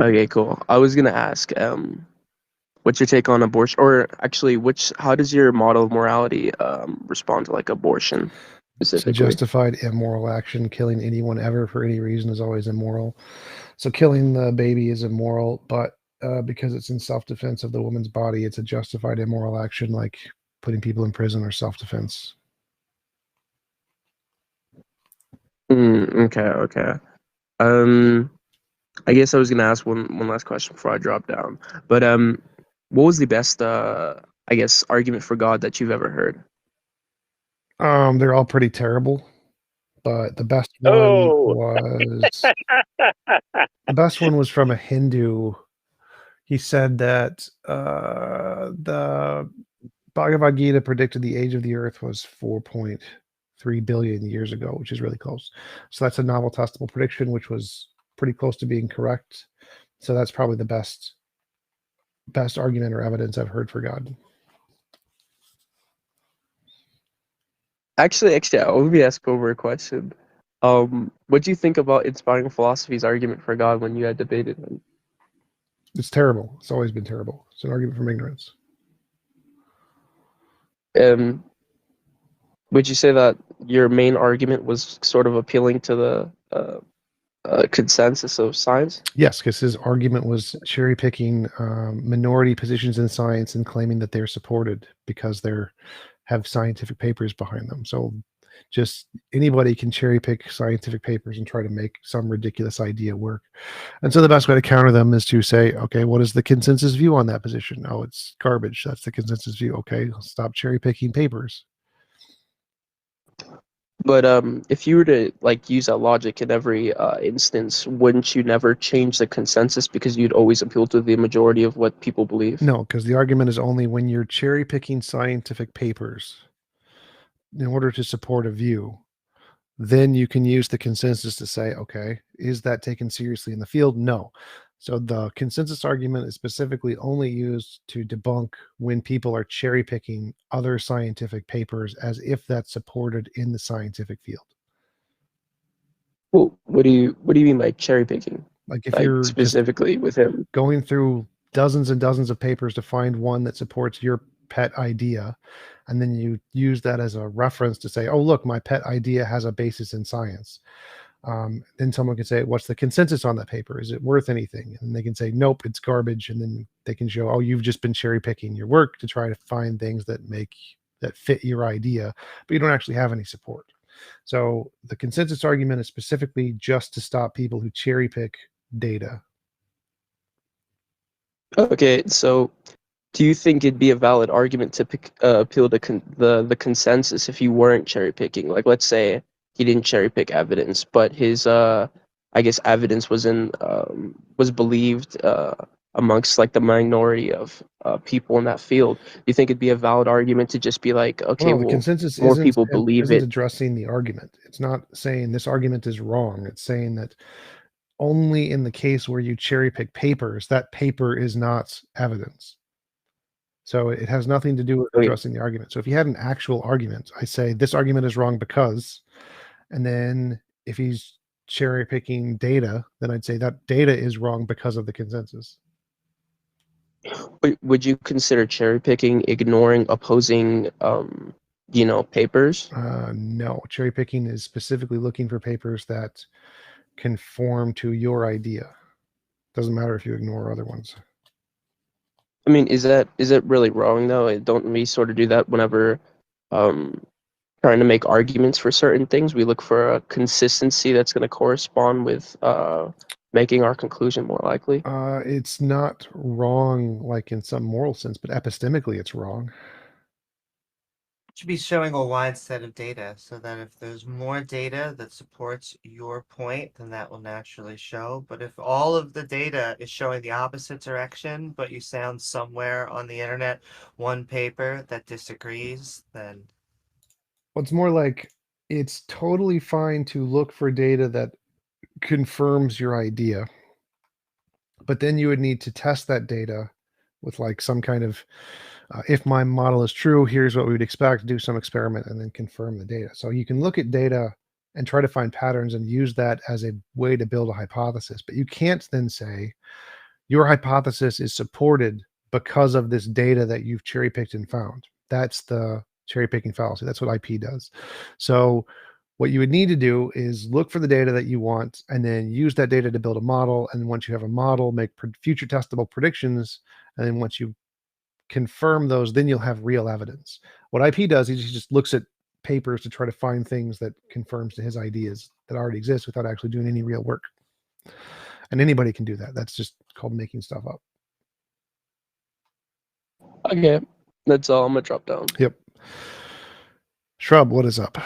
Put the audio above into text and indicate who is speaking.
Speaker 1: Okay, cool. I was gonna ask, what's your take on abortion, or actually, how does your model of morality respond to like abortion
Speaker 2: It's a
Speaker 1: specifically?
Speaker 2: justified immoral action. Killing anyone ever for any reason is always immoral. So killing the baby is immoral, but because it's in self-defense of the woman's body, it's a justified immoral action, like putting people in prison or self-defense.
Speaker 1: Okay, okay. Um, I guess I was gonna ask one last question before I drop down. But what was the best I guess argument for God that you've ever heard?
Speaker 2: They're all pretty terrible, but
Speaker 1: Oh,
Speaker 2: the best one was from a Hindu. He said that the Bhagavad Gita predicted the age of the Earth was 4.3 billion years ago, which is really close. So that's a novel testable prediction, which was pretty close to being correct. So that's probably the best argument or evidence I've heard for God.
Speaker 1: actually, let me ask over a question. What do you think about inspiring philosophy's argument for God when you had debated him?
Speaker 2: It's terrible. It's always been terrible. It's an argument from ignorance.
Speaker 1: Um, would you say that your main argument was sort of appealing to the consensus of science?
Speaker 2: Yes, because his argument was cherry picking minority positions in science and claiming that they're supported because they're have scientific papers behind them. So just anybody can cherry pick scientific papers and try to make some ridiculous idea work. And so the best way to counter them is to say, okay, what is the consensus view on that position? Oh, it's garbage. That's the consensus view. Okay, stop cherry picking papers.
Speaker 1: But if you were to like use that logic in every instance, wouldn't you never change the consensus because you'd always appeal to the majority of what people believe?
Speaker 2: No, because the argument is only when you're cherry picking scientific papers in order to support a view, then you can use the consensus to say, okay, is that taken seriously in the field? No. So the consensus argument is specifically only used to debunk when people are cherry picking other scientific papers as if that's supported in the scientific field.
Speaker 1: Well, what do you mean by cherry picking?
Speaker 2: Like if
Speaker 1: Like
Speaker 2: you're just
Speaker 1: specifically with him?
Speaker 2: going through dozens and dozens of papers to find one that supports your pet idea, and then you use that as a reference to say, oh, look, my pet idea has a basis in science. Then someone can say, what's the consensus on that paper? Is it worth anything? And they can say, nope, it's garbage. And then they can show, oh, you've just been cherry picking your work to try to find things that fit your idea, but you don't actually have any support. So the consensus argument is specifically just to stop people who cherry pick data.
Speaker 1: Okay, so do you think it'd be a valid argument to appeal to the consensus if you weren't cherry picking? Like, let's say he didn't cherry pick evidence, but his I guess evidence was believed amongst like the minority of people in that field. Do you think it'd be a valid argument to just be like, okay,
Speaker 2: Well, the
Speaker 1: well,
Speaker 2: consensus
Speaker 1: more people believe
Speaker 2: isn't
Speaker 1: it.
Speaker 2: addressing the argument. It's not saying this argument is wrong. It's saying that only in the case where you cherry pick papers, that paper is not evidence. So it has nothing to do with
Speaker 1: Okay,
Speaker 2: addressing the argument. So if you had an actual argument, I say this argument is wrong because, and then if he's cherry picking data, then I'd say that data is wrong because of the consensus.
Speaker 1: would you consider cherry picking ignoring opposing papers?
Speaker 2: No, cherry picking is specifically looking for papers that conform to your idea. Doesn't matter if you ignore other ones.
Speaker 1: I mean, is that really wrong though? Don't we sort of do that whenever um, trying to make arguments for certain things? We look for a consistency that's going to correspond with making our conclusion more likely.
Speaker 2: It's not wrong, like in some moral sense, but epistemically, it's wrong.
Speaker 3: Should be showing a wide set of data so that if there's more data that supports your point, then that will naturally show. But if all of the data is showing the opposite direction, but you sound somewhere on the internet one paper that disagrees, then
Speaker 2: Well, it's more like it's totally fine to look for data that confirms your idea, but then you would need to test that data with like some kind of if my model is true, here's what we would expect, do some experiment and then confirm the data. So you can look at data and try to find patterns and use that as a way to build a hypothesis, but you can't then say your hypothesis is supported because of this data that you've cherry picked and found. That's the cherry picking fallacy. That's what IP does. So what you would need to do is look for the data that you want and then use that data to build a model. And once you have a model, make future testable predictions. And then once you confirm those, then you'll have real evidence. What IP does is he just looks at papers to try to find things that confirms to his ideas that already exist without actually doing any real work. And anybody can do that. That's just called making stuff up.
Speaker 1: Okay, that's all. I'm gonna drop down.
Speaker 2: Yep. Shrub, what is up?